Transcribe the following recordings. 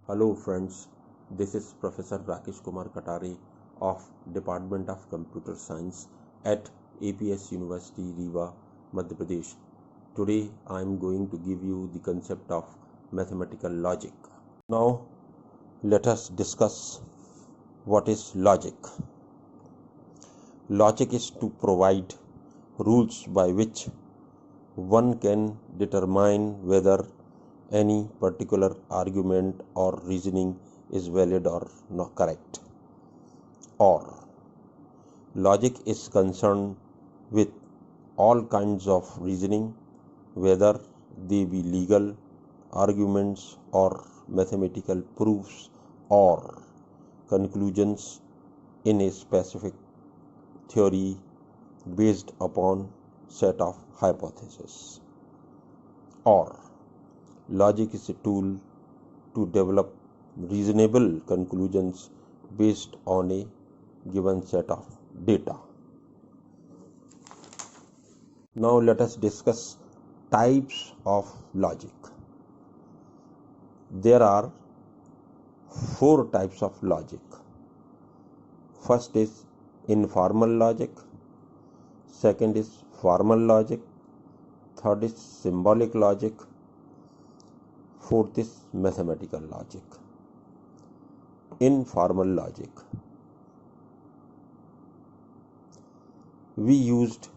Hello friends, this is Professor Rakesh Kumar Katare of Department of Computer Science at APS University, Rewa, Madhya Pradesh. Today I am going to give you the concept of mathematical logic. Now let us discuss what is logic. Logic is to provide rules by which one can determine whether any particular argument or reasoning is valid or not correct. Or logic is concerned with all kinds of reasoning, whether they be legal arguments or mathematical proofs or conclusions in a specific theory based upon set of hypotheses. Or logic is a tool to develop reasonable conclusions based on a given set of data. Now let us discuss types of logic. There are 4 types of logic. First is informal logic, second is formal logic, third is symbolic logic, fourth is mathematical logic. Informal logic. We used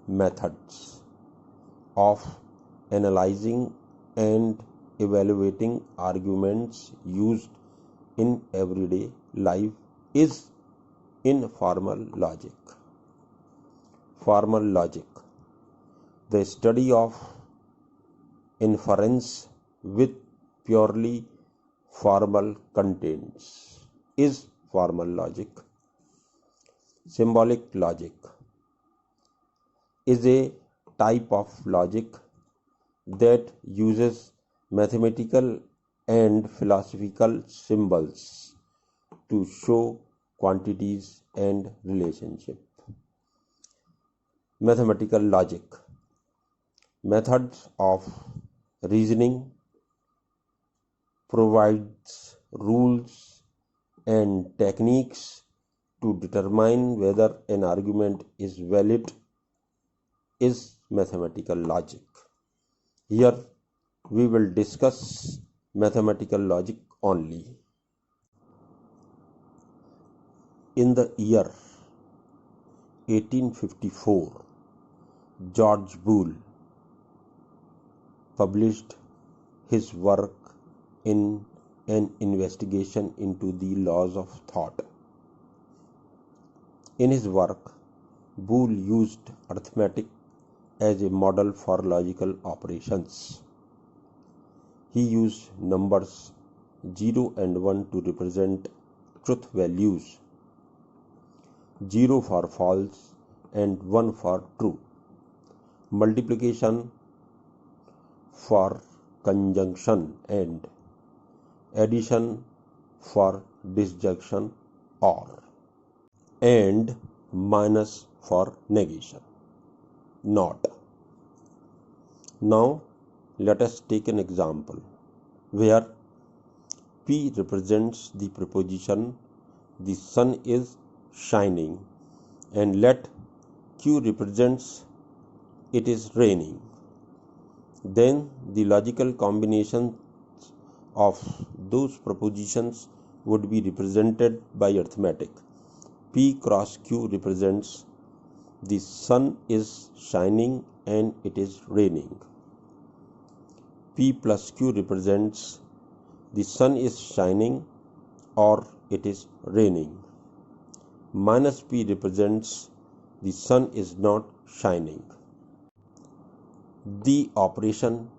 methods of analyzing and evaluating arguments used in everyday life is informal logic. Formal logic. The study of inference with purely formal contents is formal logic. Symbolic logic is a type of logic that uses mathematical and philosophical symbols to show quantities and relationships. Mathematical logic. Methods of reasoning provides rules and techniques to determine whether an argument is valid is mathematical logic. Here we will discuss mathematical logic only. In the year 1854, George Boole published his work in an investigation into the laws of thought. In his work, Boole used arithmetic as a model for logical operations. He used numbers 0 and 1 to represent truth values, 0 for false and 1 for true, multiplication for conjunction and addition for disjunction, or and minus for negation, not. Now let us take an example where P represents the proposition the sun is shining, and let Q represents it is raining. Then the logical combinations of those propositions would be represented by arithmetic. P cross Q represents the sun is shining and it is raining. P plus Q represents the sun is shining or it is raining. Minus P represents the sun is not shining. The operation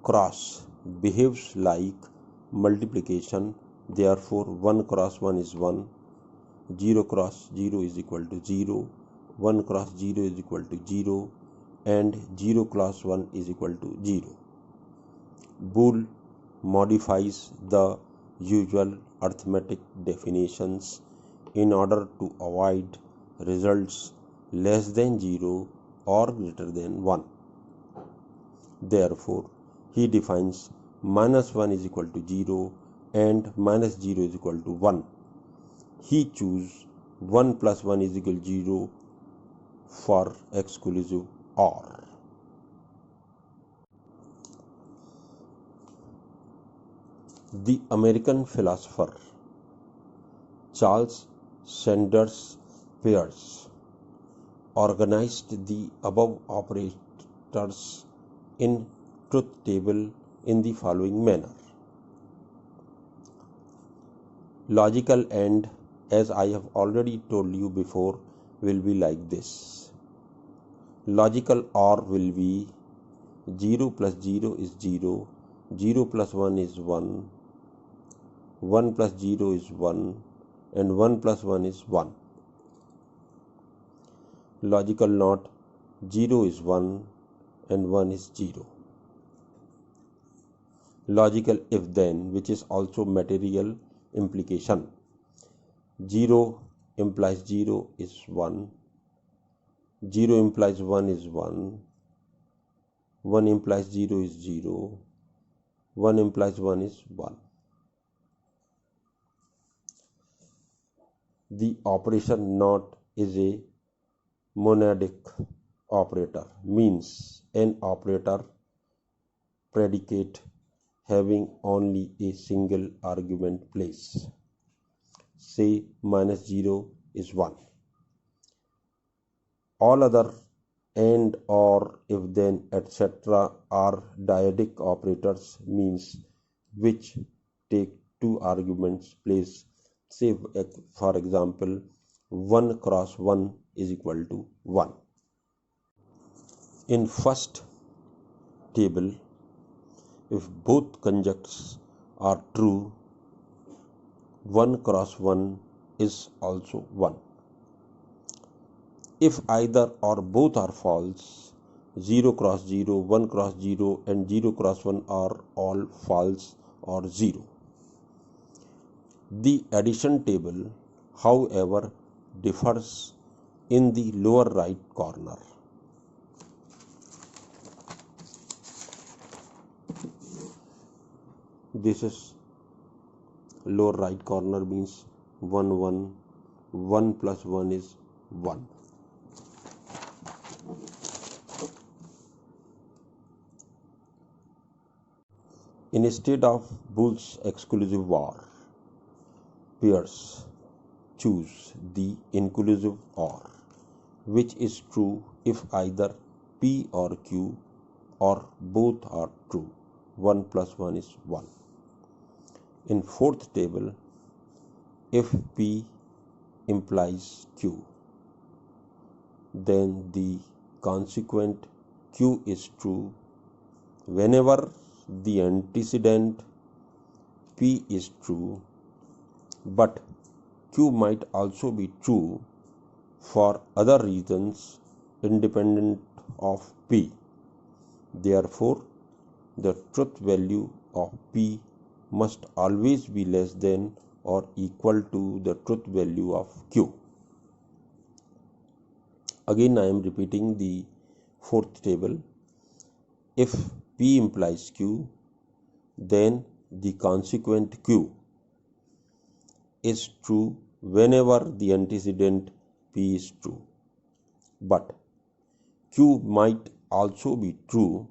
cross behaves like multiplication, therefore 1 cross 1 is 1, 0 cross 0 is equal to 0, 1 cross 0 is equal to 0, and 0 cross 1 is equal to 0. Boole modifies the usual arithmetic definitions in order to avoid results less than 0 or greater than 1. Therefore, he defines minus 1 is equal to 0 and minus 0 is equal to 1. He choose 1 plus 1 is equal to 0 for exclusive OR. The American philosopher Charles Sanders Peirce organized the above operators in truth table in the following manner. Logical AND, as I have already told you before, will be like this. Logical OR will be 0 plus 0 is 0, 0 plus 1 is 1, 1 plus 0 is 1, and 1 plus 1 is 1. Logical NOT, 0 is 1 and 1 is 0. Logical if then, which is also material implication. 0 implies 0 is 1, 0 implies 1 is 1, 1 implies 0 is 0, 1 implies 1 is 1. The operation NOT is a monadic operator, means an operator predicate having only a single argument place. Say minus 0 is 1. All other AND, OR, if then, etc. are dyadic operators, means which take two arguments place. Say for example 1 cross 1 is equal to 1. In first table, if both conjuncts are true, 1 cross 1 is also 1. If either or both are false, 0 cross 0, 1 cross 0 and 0 cross 1 are all false or 0. The addition table, however, differs in the lower right corner. This is lower right corner, means 1 1, 1 plus 1 is 1. Instead of Boole's exclusive OR, Peirce choose the inclusive OR, which is true if either P or Q or both are true. 1 plus 1 is 1. In fourth table, if P implies Q, then the consequent Q is true whenever the antecedent P is true, but Q might also be true for other reasons independent of P. Therefore, the truth value of P must always be less than or equal to the truth value of Q. Again, I am repeating the fourth table. If P implies Q, then the consequent Q is true whenever the antecedent P is true, but Q might also be true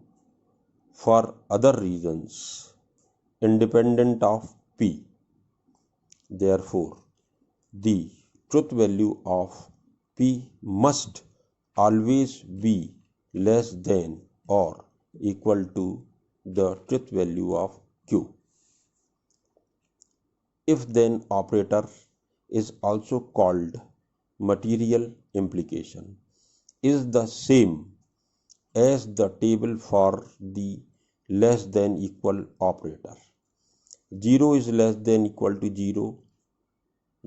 for other reasons independent of P. Therefore, the truth value of P must always be less than or equal to the truth value of Q. If then operator is also called material implication, is the same as the table for the less than equal operator. 0 is less than equal to 0,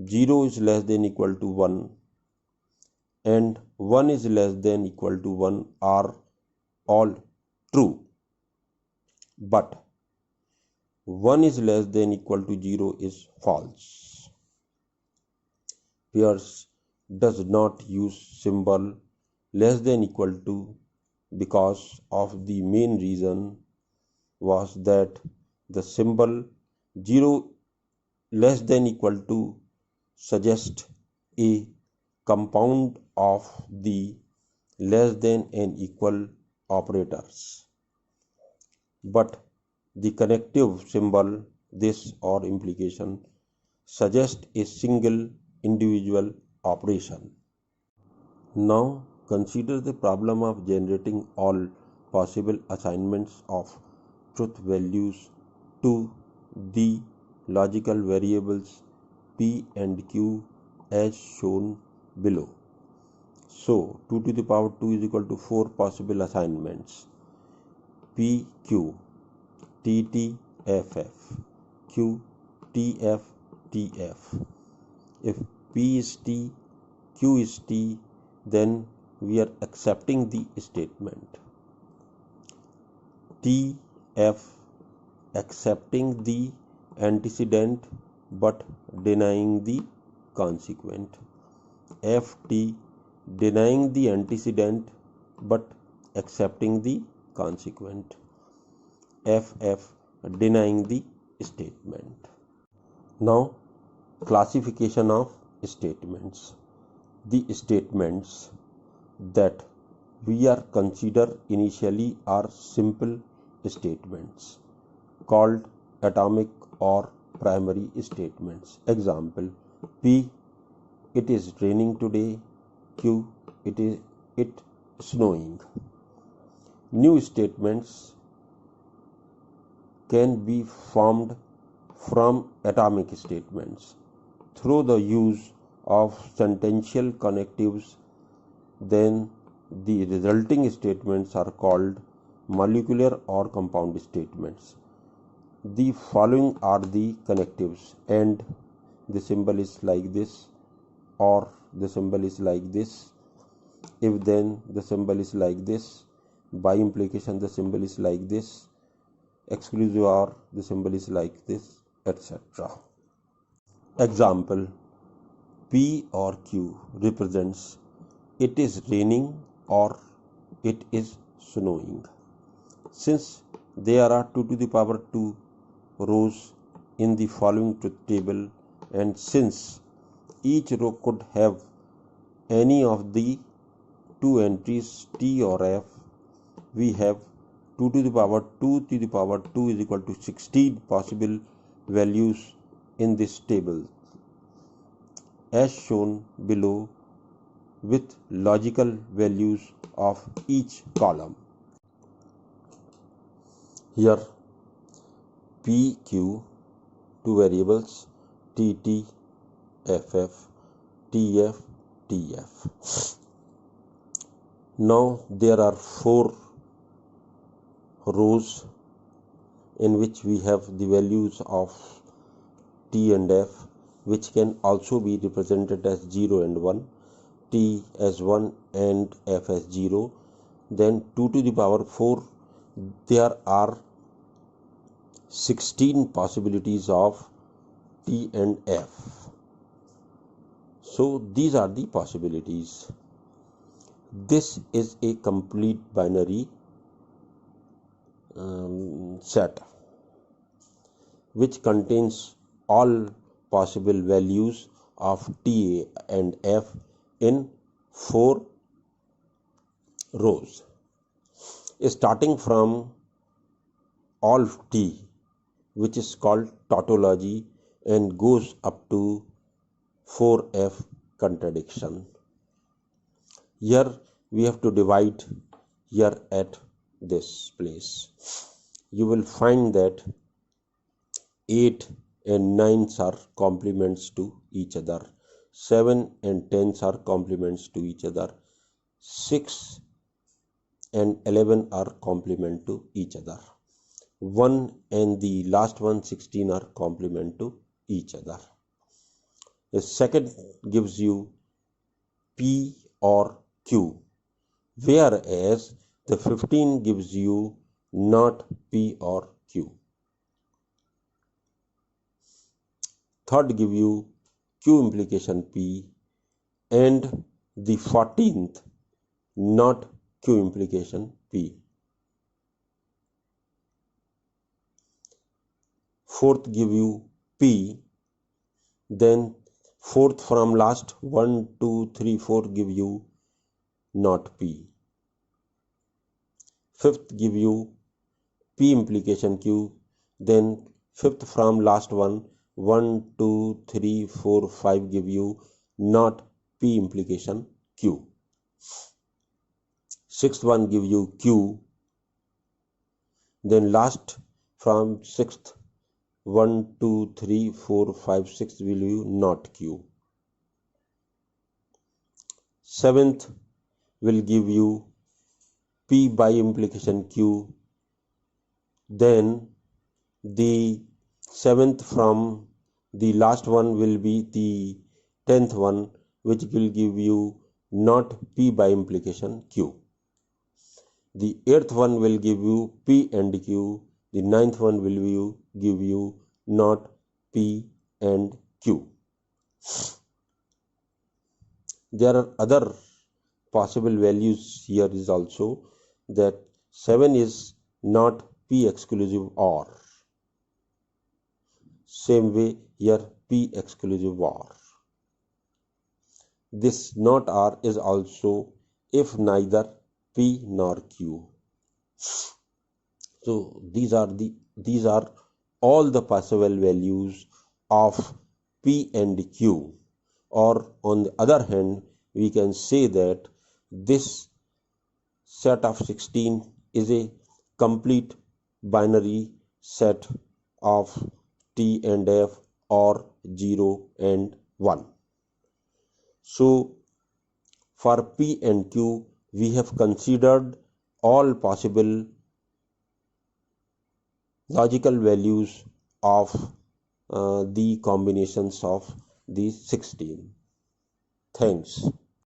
0 is less than equal to 1, and 1 is less than equal to 1 are all true, but 1 is less than equal to 0 is false. Peirce does not use symbol less than equal to because of the main reason was that the symbol 0 less than equal to suggests a compound of the less than and equal operators, but the connective symbol this or implication suggests a single individual operation. Now consider the problem of generating all possible assignments of truth values to the logical variables p and q as shown below. So 2 to the power 2 is equal to 4 possible assignments: p q, t t, f f, q, t f, t f. If p is t, q is t, then we are accepting the statement. T f accepting the antecedent but denying the consequent. F t denying the antecedent but accepting the consequent. F f denying the statement. Now classification of statements. The statements that we are consider initially are simple statements called atomic or primary statements. Example: P, it is raining today. Q, it snowing. New statements can be formed from atomic statements through the use of sentential connectives. Then the resulting statements are called molecular or compound statements. The following are the connectives, and the symbol is like this, or the symbol is like this. If then the symbol is like this, by implication the symbol is like this. Exclusive or the symbol is like this, etc. Example: P or Q represents it is raining or it is snowing. Since there are 2 to the power 2 rows in the following truth table, and since each row could have any of the two entries T or F, we have 2 to the power 2 to the power 2 is equal to 16 possible values in this table as shown below, with logical values of each column. Here P, Q, two variables T, T, F, F, T, F, T, F. Now there are 4 rows in which we have the values of T and F, which can also be represented as 0 and 1, T as 1 and F as 0. Then 2 to the power 4, there are 16 possibilities of T and F. So these are the possibilities. This is a complete binary set which contains all possible values of T and F in 4 rows. Starting from all T, which is called tautology, and goes up to 4F contradiction. Here we have to divide here at this place. You will find that 8 and 9s are complements to each other. 7 and 10s are complements to each other. 6 and 11 are complement to each other. 1 and the last one 16 are complement to each other. The second gives you P or Q, whereas the 15 gives you not P or Q. Third give you Q implication P, and the 14th not Q implication P. fourth give you P, then fourth from last 1, 2, 3, 4 give you not P. Fifth give you P implication Q, then fifth from last one 1, 2, 3, 4, 5 give you not P implication Q. Sixth one give you Q, then last from sixth 1, 2, 3, 4, 5, 6 will you not Q. Seventh will give you P by implication Q, then the seventh from the last one will be the 10th one, which will give you not P by implication Q. The 8th one will give you P and Q. The 9th one will give you not P and Q. There are other possible values here is also that 7 is not P exclusive OR. Same way here P exclusive OR. This not OR is also if neither P nor Q. So these are all the possible values of P and Q. Or on the other hand, we can say that this set of 16 is a complete binary set of T and F or 0 and 1. So for P and Q, we have considered all possible logical values of the combinations of these 16. Thanks.